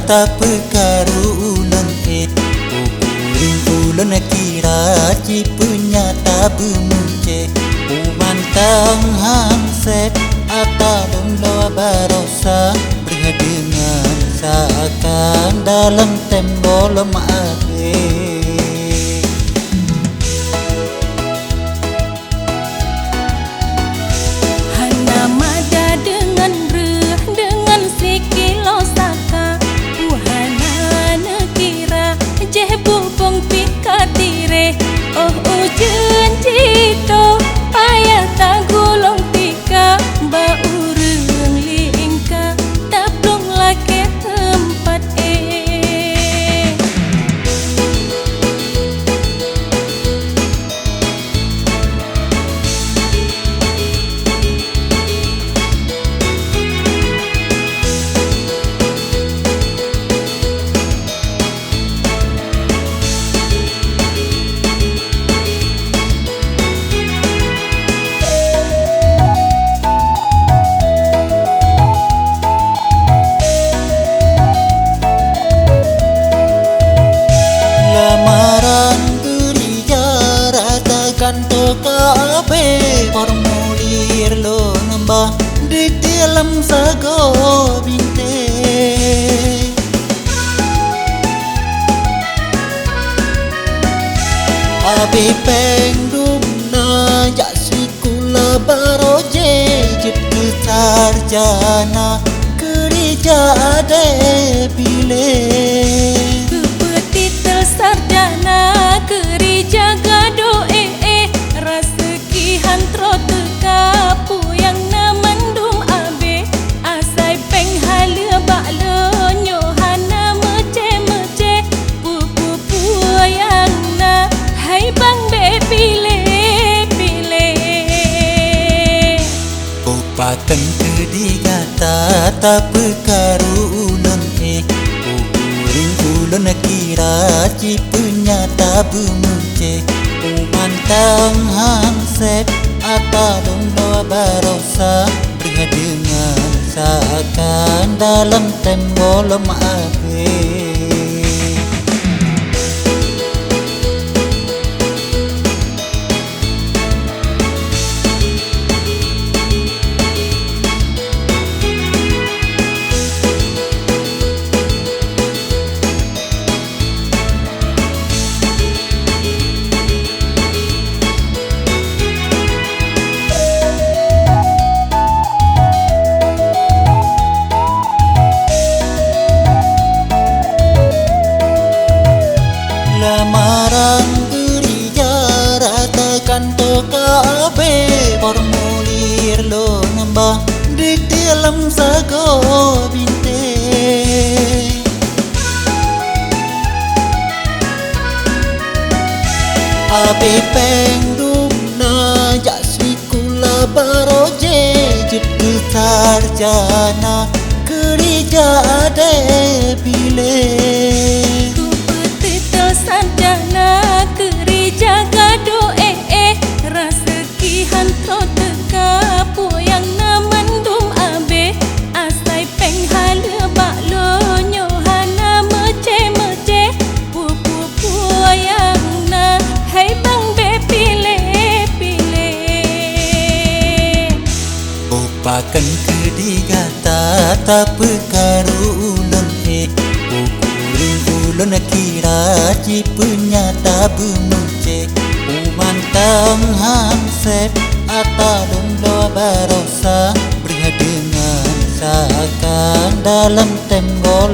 tak perkaru ulun ukuring ulun kira ci punya tak bemunce umantang hangset atalun doa barosa berhadengan seakan dalam tembol maabe. Bubong pikatire oh ujen cito payah tak gulung tika ba urang lingka tak plong lake tempat kanto kabe formulir lo nambah di dalam sago binte abe pengdum na jak sikula baroje jit sarjana kerja ade bile kepetitel sarjana kerja gado hantro teka puyang na mandum abe asai peng halia baklo nyohana mece puyang na hai bang be pile upakan kedigata tak perkaru ulun ukuring ulun kira ci punya tak bemunce umantang hangset atalun doa barosa berhadengan seakan dalam tembol maabe. Lamaran kerja rata kanto kabe formulir lo nambah di dalam sago binte abe pengdum na jak sikula baroje jit sarjana kerja ade bile sarjana kerja gado raseki hantro teka puyang na mandum abe asai peng halia baklo nyohana mece puyang na hai bang be pile upakan kedigata tak perkaru ulun ukuring ulun kira ci punya tak bemunce umantang hangset atalun doa barosa berhadengan seakan dalam tembol